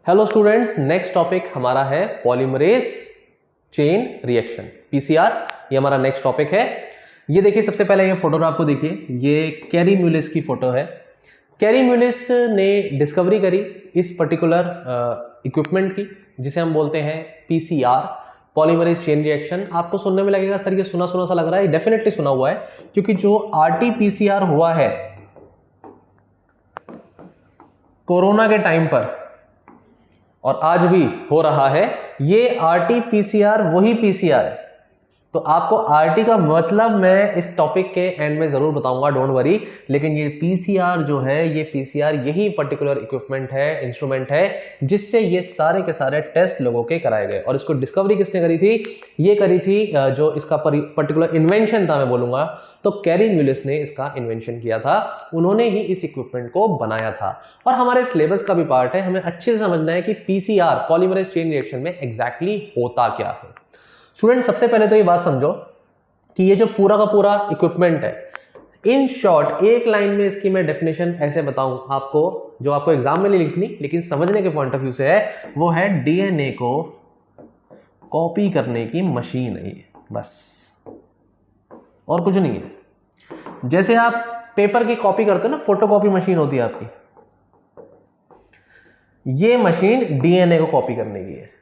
Hello students, next topic हमारा है polymerase chain reaction PCR. ये हमारा नेक्स्ट टॉपिक है। ये देखिए, सबसे पहले ये फोटोग्राफ को देखिए, ये कैरी म्यूलिस की फोटो है। कैरी म्यूलिस ने डिस्कवरी करी इस पर्टिकुलर इक्विपमेंट की, जिसे हम बोलते हैं पीसीआर, पॉलीमरेज चेन रिएक्शन। आपको सुनने में लगेगा सर ये सुना सुना सा लग रहा है। डेफिनेटली सुना हुआ है, क्योंकि जो आरटीपीसीआर हुआ है कोरोना के टाइम पर और आज भी हो रहा है, ये आरटीपीसीआर वही पीसीआर है। तो आपको आरटी का मतलब मैं इस टॉपिक के एंड में जरूर बताऊंगा, डोंट वरी। लेकिन ये पीसीआर जो है, ये पीसीआर यही पर्टिकुलर इक्विपमेंट है, इंस्ट्रूमेंट है, जिससे ये सारे के सारे टेस्ट लोगों के कराए गए। और इसको डिस्कवरी किसने करी थी? ये करी थी जो इसका पर्टिकुलर इन्वेंशन था, मैं बोलूंगा तो कैरी म्यूलिस ने इसका इन्वेंशन किया था। उन्होंने ही इस इक्विपमेंट को बनाया था। और हमारे सिलेबस का भी पार्ट है, हमें अच्छे से समझना है कि पीसीआर, पॉलीमरेज चेन रिएक्शन में एग्जैक्टली होता क्या है। स्टूडेंट, सबसे पहले तो ये बात समझो कि ये जो पूरा का पूरा इक्विपमेंट है, इन शॉर्ट एक लाइन में इसकी मैं डेफिनेशन ऐसे बताऊं आपको, जो आपको एग्जाम में नहीं लिखनी लेकिन समझने के पॉइंट ऑफ व्यू से है, वो है डीएनए को कॉपी करने की मशीन है ये, बस और कुछ नहीं है। जैसे आप पेपर की कॉपी करते हो ना, फोटोकॉपी मशीन होती है आपकी, ये मशीन डीएनए को कॉपी करने की है।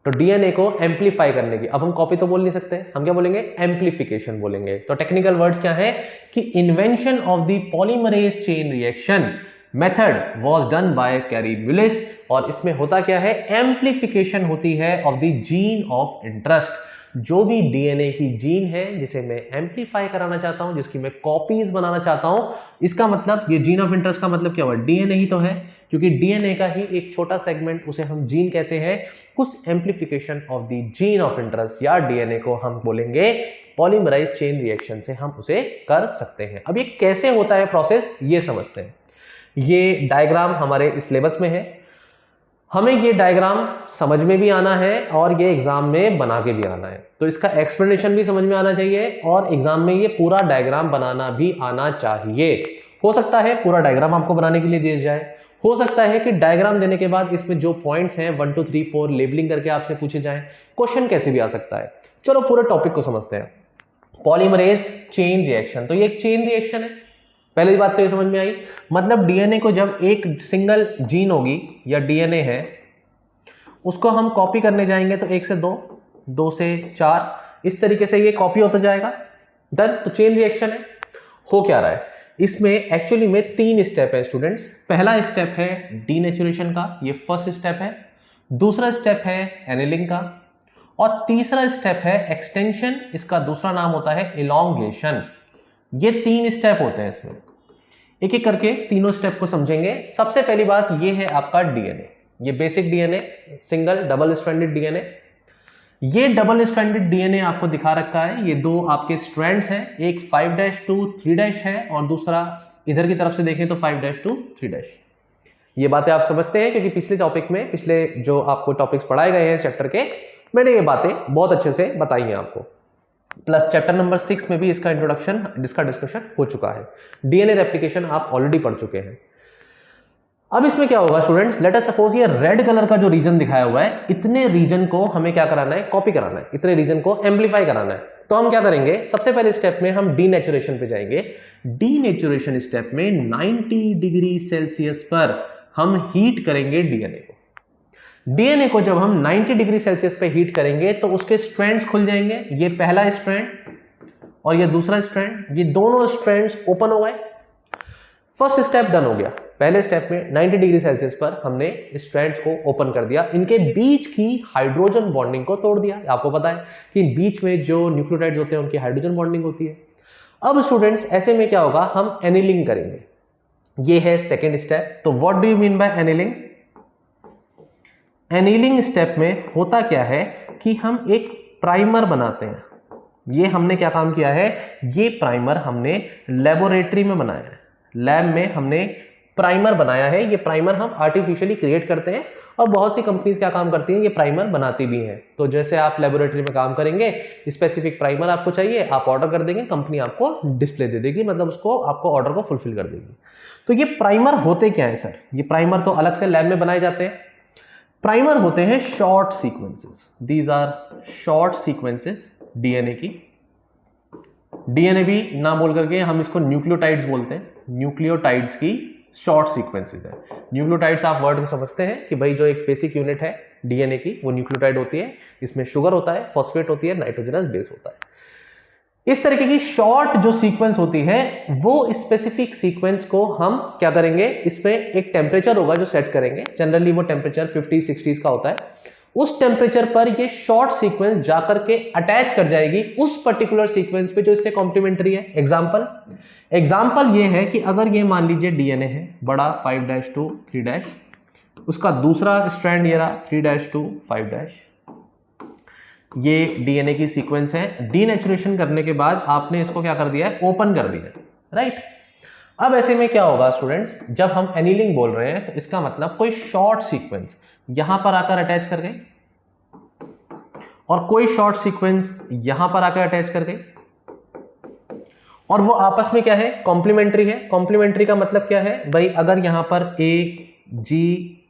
तो डीएनए को एम्पलीफाई करने की, अब हम कॉपी तो बोल नहीं सकते, हम क्या बोलेंगे? एम्पलीफिकेशन बोलेंगे। तो टेक्निकल वर्ड्स क्या है कि invention of the polymerase chain reaction method was done by carry Mullis. और इसमें होता क्या है? एम्पलीफिकेशन होती है of the gene of interest. जो भी डीएनए की जीन है जिसे मैं एम्पलीफाई कराना चाहता हूं, जिसकी मैं कॉपीज बनाना चाहता हूं, इसका मतलब ये जीन ऑफ इंटरेस्ट का मतलब क्या हुआ? डीएनए ही तो है, क्योंकि डीएनए का ही एक छोटा सेगमेंट, उसे हम जीन कहते हैं। उस amplification of the gene of interest या डीएनए को हम बोलेंगे पॉलीमराइज चेन रिएक्शन से हम उसे कर सकते हैं। अब ये कैसे होता है प्रोसेस, ये समझते हैं। ये डायग्राम हमारे इस सिलेबस में है, हमें ये डायग्राम समझ में भी आना है और ये एग्जाम में बना के भी आना है। तो इसका एक्सप्लेनेशन भी समझ में आना चाहिए और एग्जाम में ये पूरा डायग्राम बनाना भी आना चाहिए। हो सकता है पूरा डायग्राम आपको बनाने के लिए दिया जाए, हो सकता है कि डायग्राम देने के बाद इसमें जो पॉइंट्स हैं 1 2 3 4 लेबलिंग करके आपसे पूछे जाएं। क्वेश्चन कैसे भी आ सकता है। चलो पूरे टॉपिक को समझते हैं। पॉलीमरेज चेन रिएक्शन, तो ये एक चेन रिएक्शन है। पहली बात तो ये समझ में आई, मतलब डीएनए को जब एक सिंगल जीन होगी या डीएनए है, उसको हम कॉपी करने जाएंगे तो 1 से 2, 2 से 4, इस तरीके से ये कॉपी होता जाएगा। डन। तो चेन रिएक्शन है। हो क्या रहा है इसमें? एक्चुअली में 3 स्टेप है स्टूडेंट्स। पहला स्टेप है डीनेचुरेशन का, ये फर्स्ट स्टेप है। दूसरा स्टेप है एनिलिंग का, और तीसरा स्टेप है एक्सटेंशन, इसका दूसरा नाम होता है इलॉन्गेशन। ये 3 स्टेप होते हैं इसमें। एक एक करके तीनों स्टेप को समझेंगे। सबसे पहली बात ये है आपका डीएनए, ये basic DNA, single double stranded DNA. ये डबल स्ट्रैंडेड डीएनए आपको दिखा रखा है, ये 2 आपके स्ट्रैंड्स हैं, एक 5' 3' है और दूसरा इधर की तरफ से देखें तो 5' 3'। ये बातें आप समझते हैं क्योंकि पिछले टॉपिक में, पिछले जो आपको टॉपिक्स पढ़ाए गए हैं चैप्टर के, मैंने ये बातें बहुत अच्छे से बताई हैं आपको। प्लस चैप्टर नंबर 6 में भी इसका इंट्रोडक्शन, इसका डिस्कशन हो चुका है। डीएनए रेप्लिकेशन आप ऑलरेडी पढ़ चुके हैं। अब इसमें क्या होगा स्टूडेंट्स, लेट अस सपोज ये रेड कलर का जो रीजन दिखाया हुआ है, इतने रीजन को हमें क्या कराना है? कॉपी कराना है, इतने रीजन को एम्पलीफाई कराना है। तो हम क्या करेंगे? सबसे पहले स्टेप में हम डीनेचुरेशन पे जाएंगे। डीनेचुरेशन स्टेप में 90 डिग्री सेल्सियस पर हम हीट करेंगे डीएनए को। डीएनए को जब हम 90 डिग्री सेल्सियस पे हीट करेंगे तो उसके स्ट्रैंड्स खुल जाएंगे। ये पहला स्ट्रैंड और ये दूसरा स्ट्रैंड, ये दोनों स्ट्रैंड्स ओपन हो गए। फर्स्ट स्टेप डन हो गया। पहले स्टेप में 90 डिग्री सेल्सियस पर हमने स्ट्रैंड्स को ओपन कर दिया, इनके बीच की हाइड्रोजन बॉन्डिंग को तोड़ दिया। आपको पता है कि बीच में जो न्यूक्लियोटाइड्स होते हैं उनकी हाइड्रोजन बॉन्डिंग होती है। अब स्टूडेंट्स ऐसे में क्या होगा? हम एनिलिंग करेंगे। ये है सेकेंड स्टेप। तो what do you mean by annealing? Annealing step में होता क्या है कि हम एक प्राइमर बनाते हैं। ये हमने क्या काम किया है? ये प्राइमर हमने लेबोरेटरी में बनाया है, लैब में हमने प्राइमर बनाया है। ये प्राइमर हम आर्टिफिशियली क्रिएट करते हैं और बहुत सी कंपनीज क्या काम करती हैं? ये प्राइमर बनाती भी हैं। तो जैसे आप लेबोरेटरी में काम करेंगे, स्पेसिफिक प्राइमर आपको चाहिए, आप ऑर्डर कर देंगे, कंपनी आपको डिस्प्ले दे देगी, मतलब उसको आपको ऑर्डर को फुलफिल कर देगी। तो ये प्राइमर होते क्या है सर? ये प्राइमर तो अलग से लैब में बनाए जाते हैं। प्राइमर होते हैं short sequences, these are short sequences DNA की। डीएनए भी ना बोल करके हम इसको न्यूक्लियोटाइड्स बोलते हैं, न्यूक्लियोटाइड्स की शॉर्ट सीक्वेंसेस है। न्यूक्लियोटाइड्स आप वर्ड को समझते हैं कि भाई जो एक बेसिक यूनिट है डीएनए की वो न्यूक्लियोटाइड होती है, इसमें शुगर होता है, फॉस्फेट होती है, नाइट्रोजनस बेस होता है। इस तरीके की शॉर्ट जो सीक्वेंस होती है वो स्पेसिफिक सीक्वेंस को हम क्या करेंगे, इसमें एक टेम्परेचर होगा जो सेट करेंगे, जनरली वो टेम्परेचर 50-60 का होता है। उस टेम्परेचर पर ये शॉर्ट सीक्वेंस जाकर के अटैच कर जाएगी उस पर्टिकुलर सीक्वेंस पे जो इससे कॉम्प्लीमेंट्री है। एग्जाम्पल ये है कि अगर ये मान लीजिए डीएनए है बड़ा 5' to 3', उसका दूसरा स्ट्रैंड ये रहा 3' to 5', ये डीएनए की सीक्वेंस है। डीनेचुरेशन करने के बाद आपने इसको क्या कर दिया है, ओपन कर दिया है, राइट। अब ऐसे में क्या होगा स्टूडेंट्स, जब हम एनीलिंग बोल रहे हैं तो इसका मतलब कोई शॉर्ट सीक्वेंस यहां पर आकर अटैच कर गए और कोई शॉर्ट सीक्वेंस यहां पर आकर अटैच कर गए, और वो आपस में क्या है, कॉम्प्लीमेंट्री है। कॉम्प्लीमेंट्री का मतलब क्या है भाई, अगर यहां पर A-G-T-A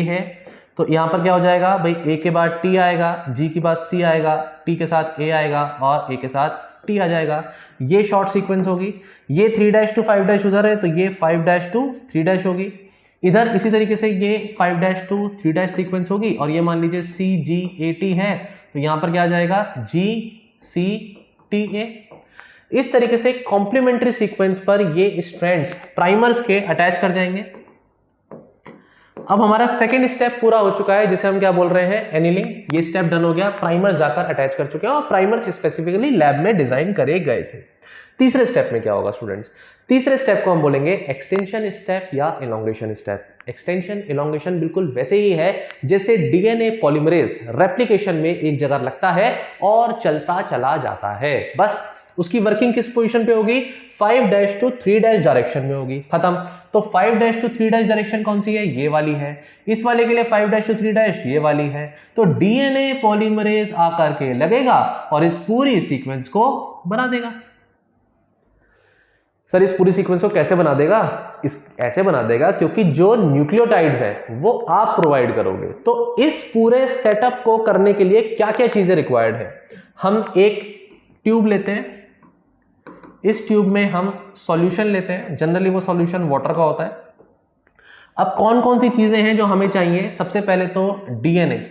है तो यहां पर क्या हो जाएगा भाई, A के बाद T आएगा, G के बाद C आएगा, T के साथ A आएगा और A के साथ T आ जाएगा। ये शॉर्ट सीक्वेंस होगी। ये 3' to 5' उधर है तो ये 5' to 3' होगी। इधर इसी तरीके से ये 5' to 3' सीक्वेंस होगी, और ये मान लीजिए C-G-A-T है तो यहां पर क्या आ जाएगा, G-C-T-A। इस तरीके से कॉम्प्लीमेंट्री सीक्वेंस पर ये स्ट्रैंड्स प्राइमर्स के अटैच कर जाएंगे। अब हमारा सेकंड स्टेप पूरा हो चुका है जिसे हम क्या बोल रहे हैं, एनीलिंग। ये स्टेप डन हो गया, प्राइमर्स जाकर अटैच कर चुके हैं और प्राइमर्स स्पेसिफिकली लैब में डिजाइन करे गए थे। तीसरे स्टेप में क्या होगा स्टूडेंट्स, तीसरे स्टेप को हम बोलेंगे एक्सटेंशन स्टेप या इलोंगेशन स्टेप। एक्सटेंशन इलोंगेशन बिल्कुल वैसे ही है जैसे डीएनए पॉलीमरेज रेप्लिकेशन में एक जगह लगता है और चलता चला जाता है, बस उसकी वर्किंग किस पोजीशन पे होगी, 5' to 3' डायरेक्शन में होगी, खत्म। तो 5' to 3' डायरेक्शन कौन सी है, ये वाली है। इस वाले के लिए 5' to 3' ये वाली है। तो डीएनए पॉलीमरेज आकर के लगेगा और इस पूरी सीक्वेंस को बना देगा। सर इस पूरी सीक्वेंस को कैसे बना देगा, ऐसे बना देगा क्योंकि जो न्यूक्लियोटाइड्स हैं वो आप प्रोवाइड करोगे। तो इस पूरे सेटअप को करने के लिए क्या क्या चीजें रिक्वायर्ड है, हम एक ट्यूब लेते हैं, इस ट्यूब में हम सॉल्यूशन लेते हैं, जनरली वो सॉल्यूशन वाटर का होता है। अब कौन कौन सी चीजें हैं जो हमें चाहिए, सबसे पहले तो डीएनए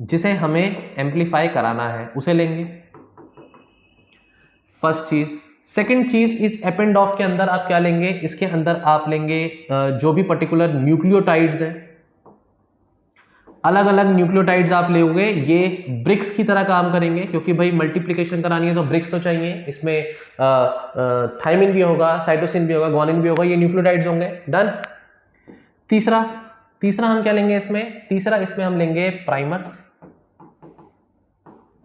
जिसे हमें एम्प्लीफाई कराना है उसे लेंगे, फर्स्ट चीज। सेकंड चीज, इस एपेंडॉफ के अंदर आप क्या लेंगे, इसके अंदर आप लेंगे जो भी पर्टिकुलर न्यूक्लियोटाइड्स हैं, अलग अलग न्यूक्लियोटाइड्स आप लोगे, ये ब्रिक्स की तरह काम करेंगे क्योंकि भाई मल्टीप्लिकेशन करानी है तो ब्रिक्स तो चाहिए। इसमें थाइमिन भी होगा, साइटोसिन भी होगा, ग्वानिन भी होगा, ये न्यूक्लियोटाइड्स होंगे, डन। तीसरा हम क्या लेंगे इसमें, तीसरा इसमें हम लेंगे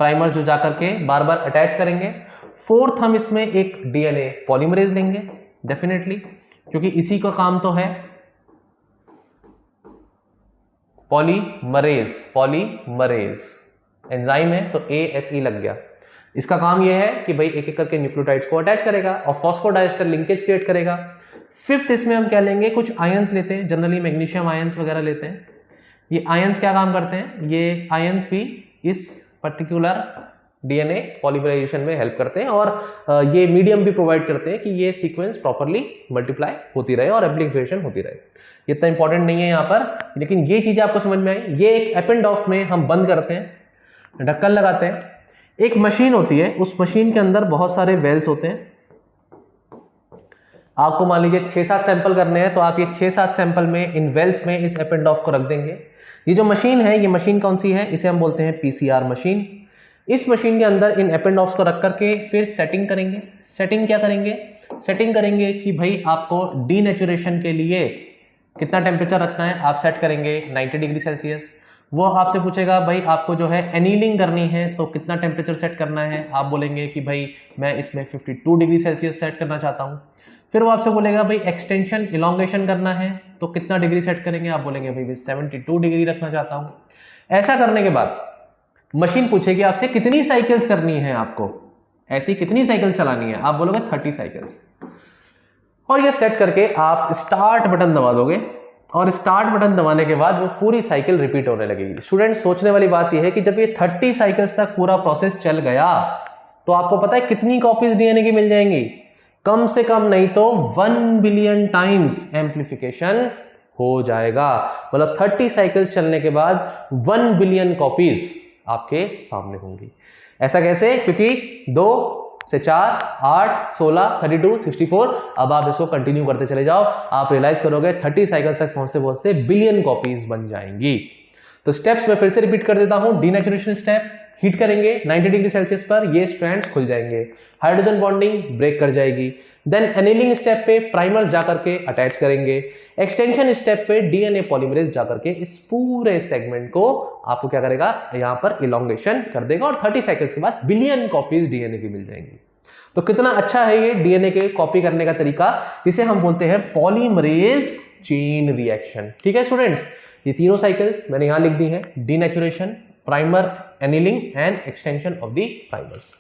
प्राइमर्स जो जाकर के बार बार अटैच करेंगे। फोर्थ हम इसमें एक डीएनए पॉलीमरेज लेंगे डेफिनेटली, क्योंकि इसी का काम तो है पॉलीमरेज एंजाइम है तो ASE लग गया। इसका काम यह है कि भाई एक एक करके न्यूक्लियोटाइड्स को अटैच करेगा और फॉस्फोडाइस्टर लिंकेज क्रिएट करेगा। फिफ्थ इसमें हम क्या लेंगे, कुछ आयंस लेते हैं, जनरली मैग्नीशियम आयंस वगैरह लेते हैं। ये आयंस क्या काम करते हैं, ये आयंस भी इस पर्टिकुलर डीएनए पॉलीमराइजेशन में हेल्प करते हैं और ये मीडियम भी प्रोवाइड करते हैं कि ये सीक्वेंस प्रॉपर्ली मल्टीप्लाई होती रहे और एम्प्लीफिकेशन होती रहे। ये इतना इंपॉर्टेंट नहीं है यहाँ पर, लेकिन ये चीजें आपको समझ में आई। ये एक एपेंडॉफ में हम बंद करते हैं, ढक्कन लगाते हैं, एक मशीन होती है, उस मशीन के अंदर बहुत सारे वेल्स होते हैं। आपको मान लीजिए 6-7 सैंपल करने हैं तो आप ये 6-7 सैंपल में इन वेल्स में इस एपेंडॉफ को रख देंगे। ये जो मशीन है, ये मशीन कौन सी है, इसे हम बोलते हैं PCR मशीन। इस मशीन के अंदर इन एपेंडॉफ्स को रख करके फिर सेटिंग करेंगे। सेटिंग क्या करेंगे, सेटिंग करेंगे कि भाई आपको डीनेचुरेशन के लिए कितना टेम्परेचर रखना है, आप सेट करेंगे 90 डिग्री सेल्सियस। वो आपसे पूछेगा भाई आपको जो है एनीलिंग करनी है तो कितना टेम्परेचर सेट करना है, आप बोलेंगे कि भाई मैं इसमें 52 डिग्री सेल्सियस सेट करना चाहता हूँ। फिर वो आपसे बोलेगा भाई एक्सटेंशन इलोंगेशन करना है तो कितना डिग्री सेट करेंगे, आप बोलेंगे भाई 72 डिग्री रखना चाहता हूँ। ऐसा करने के बाद मशीन पूछेगी आपसे कितनी साइकिल्स करनी है, आपको ऐसी कितनी साइकिल्स चलानी है, आप बोलोगे 30 साइकिल्स। और ये सेट करके आप स्टार्ट बटन दबा दोगे और स्टार्ट बटन दबाने के बाद वो पूरी साइकिल रिपीट होने लगेगी। स्टूडेंट्स सोचने वाली बात यह है कि जब ये 30 साइकिल्स तक पूरा प्रोसेस चल गया तो आपको पता है कितनी कॉपीज डीएनए की मिल जाएंगी? कम से कम नहीं तो 1 बिलियन टाइम्स एम्प्लीफिकेशन हो जाएगा। मतलब 30 साइकिल्स चलने के बाद 1 बिलियन कॉपीज आपके सामने होंगी। ऐसा कैसे? क्योंकि 2 से 4, 8, 16, 32, 64, अब आप इसको कंटिन्यू करते चले जाओ, आप रियलाइज करोगे 30 साइकिल्स तक पहुंचते पहुंचते बिलियन कॉपीज बन जाएंगी। तो स्टेप्स मैं फिर से रिपीट कर देता हूं। डीनेचुरेशन स्टेप, हीट करेंगे 90 डिग्री सेल्सियस पर, ये स्ट्रैंड्स खुल जाएंगे, हाइड्रोजन बॉन्डिंग ब्रेक कर जाएगी। देन एनीलिंग स्टेप पे प्राइमर्स जाकर के अटैच करेंगे। एक्सटेंशन स्टेप पे डीएनए पॉलीमरेज जाकर के इस पूरे सेगमेंट को आपको क्या करेगा, यहां पर इलोंगेशन कर देगा और 30 साइकिल्स के बाद बिलियन कॉपीज डीएनए की मिल जाएंगी। तो कितना अच्छा है ये डीएनए के कॉपी करने का तरीका, इसे हम बोलते हैं पॉलीमरेज चेन रिएक्शन। ठीक है स्टूडेंट्स, ये तीनों साइकिल्स मैंने यहां लिख दी हैं, denaturation, primer annealing and extension of the primers.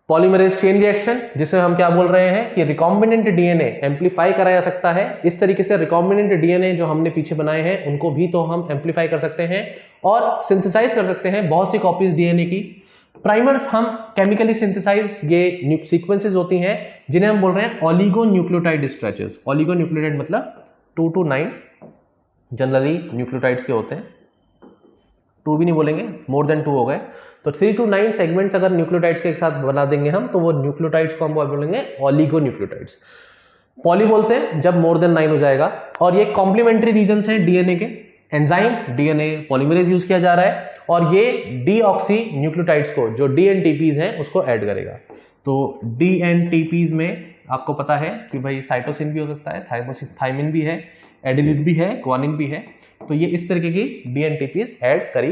Polymerase chain reaction, जिसे हम क्या बोल रहे हैं कि रिकॉम्बिनेंट डीएनए एम्पलीफाई करा जा सकता है। इस तरीके से रिकॉम्बिनेंट डीएनए जो हमने पीछे बनाए हैं उनको भी तो हम एम्पलीफाई कर सकते हैं और सिंथेसाइज कर सकते हैं बहुत सी कॉपीज डीएनए की। प्राइमर्स हम केमिकली सिंथेसाइज ये सीक्वेंसेस होती हैं जिन्हें हम बोल रहे हैं ओलिगोन्यूक्लियोटाइड स्ट्रेचेस। ओलिगोन्यूक्लियोटाइड मतलब 2 to 9 जनरली न्यूक्लियोटाइड्स के होते हैं, 2 भी नहीं बोलेंगे, मोर देन 2 हो गए, तो 3 to 9 सेगमेंट्स अगर न्यूक्लियोटाइड्स के एक साथ बना देंगे हम तो वो न्यूक्लियोटाइड्स को हम बोलेंगे ओलिगोन्यूक्लियोटाइड्स। पॉली बोलते हैं जब मोर देन 9 हो जाएगा। और ये कॉम्प्लीमेंट्री रीजन्स हैं डीएनए के। एंजाइम डीएनए पॉलीमरेज यूज किया जा रहा है और ये डीऑक्सी न्यूक्लियोटाइड्स को जो डीएनटीपीज हैं उसको ऐड करेगा। तो डीएनटीपीज में आपको पता है कि भाई साइटोसिन भी हो सकता है, थाइमिन भी है, एडेनिन भी है, ग्वानिन भी है, तो ये इस तरीके की डीएनटीपीज ऐड करी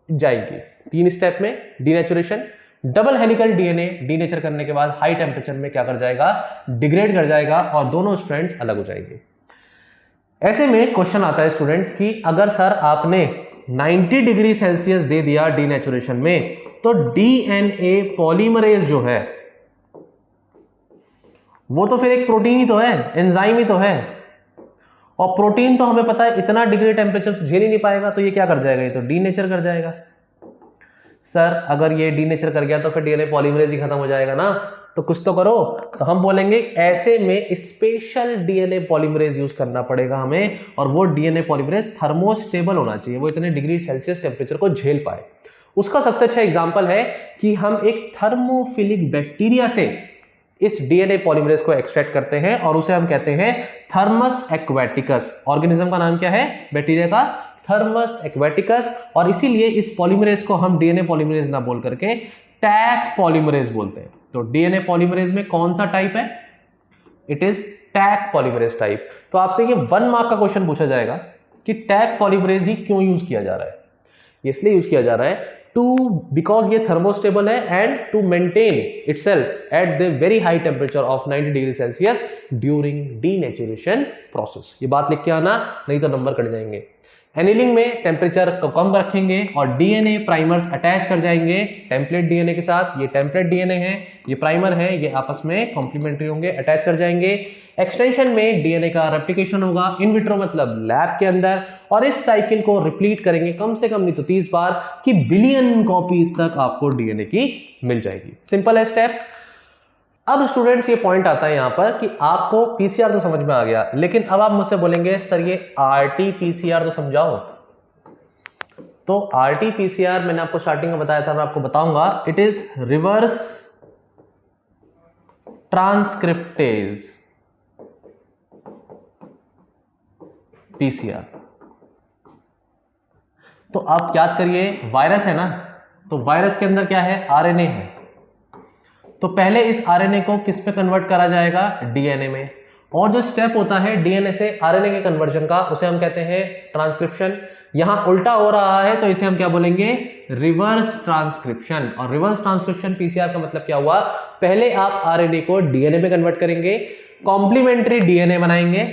जाएगी। 3 स्टेप में denaturation, double helical DNA denature करने के बाद हाई टेम्परेचर में क्या कर जाएगा, डिग्रेड कर जाएगा और दोनों स्ट्रैंड्स अलग हो जाएंगे। ऐसे में क्वेश्चन आता है स्टूडेंट्स कि अगर सर आपने 90 डिग्री सेल्सियस दे दिया डीनेचुरेशन में तो डीएनए पॉलीमरेज जो है वो तो फिर एक प्रोटीन ही तो है, एंजाइम ही तो है, और प्रोटीन तो हमें पता है इतना डिग्री टेम्परेचर तो झेल ही नहीं पाएगा, तो ये क्या कर जाएगा, ये तो डीनेचर कर जाएगा। सर अगर ये डीनेचर कर गया तो फिर डीएनए पॉलीमरेज ही खत्म हो जाएगा ना, तो कुछ तो करो। तो हम बोलेंगे ऐसे में स्पेशल डीएनए पॉलीमरेज यूज करना पड़ेगा हमें, और वो डीएनए पॉलीमरेज थर्मोस्टेबल होना चाहिए, वो इतने डिग्री सेल्सियस टेम्परेचर को झेल पाए। उसका सबसे अच्छा एग्जांपल है कि हम एक थर्मोफिलिक बैक्टीरिया से इस डीएनए पॉलीमरेज को एक्सट्रैक्ट करते हैं और उसे हम कहते हैं थर्मस एक्वेटिकस। ऑर्गेनिज्म का नाम क्या है, बैक्टीरिया का थर्मस एक्वेटिकस, और इसीलिए इस पॉलीमरेज को हम डीएनए पॉलीमरेज ना बोल करके टैग पॉलीमरेज बोलते हैं। तो डीएनए पॉलीमरेज में कौन सा टाइप है, it is tag polymerase type. तो आपसे ये 1 मार्क का क्वेश्चन पूछा जाएगा कि टैग पॉलीमरेज ही क्यों यूज किया जा रहा है। इसलिए यूज किया जा रहा है बिकॉज ये थर्मोस्टेबल है and to maintain itself at the very high temperature of 90 degree Celsius during denaturation process. ये बात लिख के आना, नहीं तो नंबर कट जाएंगे। एनीलिंग में टेम्परेचर को कम रखेंगे और डीएनए प्राइमर्स अटैच कर जाएंगे टेम्पलेट डीएनए के साथ। ये टेम्पलेट डीएनए है, ये प्राइमर है, ये आपस में कॉम्प्लीमेंट्री होंगे, अटैच कर जाएंगे। एक्सटेंशन में डीएनए का रेप्लिकेशन होगा इन विट्रो मतलब लैब के अंदर, और इस साइकिल को रिपीट करेंगे कम से कम नहीं तो 30 बार कि बिलियन कॉपीज तक आपको डीएनए की मिल जाएगी। सिंपल है स्टेप्स। अब स्टूडेंट्स ये पॉइंट आता है यहां पर कि आपको पीसीआर तो समझ में आ गया, लेकिन अब आप मुझसे बोलेंगे सर ये आरटी-पीसीआर तो समझाओ। तो आरटी-पीसीआर मैंने आपको स्टार्टिंग में बताया था, मैं आपको बताऊंगा। It is reverse transcriptase PCR. तो आप याद करिए वायरस है ना, तो वायरस के अंदर क्या है, आरएनए है। तो पहले इस आरएनए को किस पे कन्वर्ट करा जाएगा, डीएनए में, और जो स्टेप होता है डीएनए से आरएनए के कन्वर्जन का उसे हम कहते हैं ट्रांसक्रिप्शन। यहां उल्टा हो रहा है तो इसे हम क्या बोलेंगे, रिवर्स ट्रांसक्रिप्शन। और रिवर्स ट्रांसक्रिप्शन पीसीआर का मतलब क्या हुआ, पहले आप आरएनए को डीएनए में कन्वर्ट करेंगे, कॉम्प्लीमेंट्री डीएनए बनाएंगे,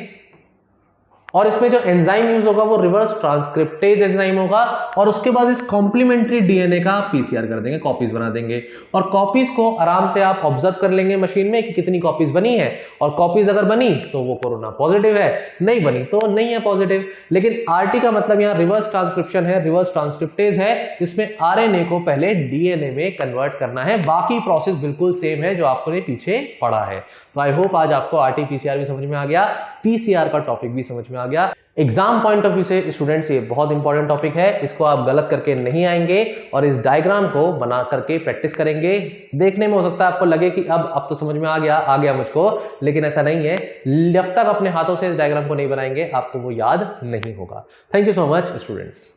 और इसमें जो एंजाइम यूज होगा वो रिवर्स ट्रांसक्रिप्टेज एंजाइम होगा, और उसके बाद इस कॉम्प्लीमेंट्री डीएनए का पीसीआर कर देंगे, कॉपीज बना देंगे, और कॉपीज को आराम से आप ऑब्जर्व कर लेंगे मशीन में कि कितनी कॉपीज बनी है, और कॉपीज अगर बनी तो वो कोरोना पॉजिटिव है, नहीं बनी तो नहीं है पॉजिटिव। लेकिन आरटी का मतलब यहाँ रिवर्स ट्रांसक्रिप्शन है, रिवर्स ट्रांसक्रिप्टेज है, जिसमें आरएनए को पहले डीएनए में कन्वर्ट करना है। बाकी प्रोसेस बिल्कुल सेम है जो आपने पीछे पढ़ा है। तो आई होप आज आपको आरटी पीसीआर भी समझ में आ गया, पीसीआर का टॉपिक भी समझ में आ गया। एग्जाम पॉइंट ऑफ व्यू से स्टूडेंट्स ये बहुत इंपॉर्टेंट टॉपिक है, इसको आप गलत करके नहीं आएंगे, और इस डायग्राम को बना करके प्रैक्टिस करेंगे। देखने में हो सकता है आपको लगे कि अब तो समझ में आ गया मुझको, लेकिन ऐसा नहीं है। जब तक अपने हाथों से इस डायग्राम को नहीं बनाएंगे आपको वो याद नहीं होगा। Thank you so much students.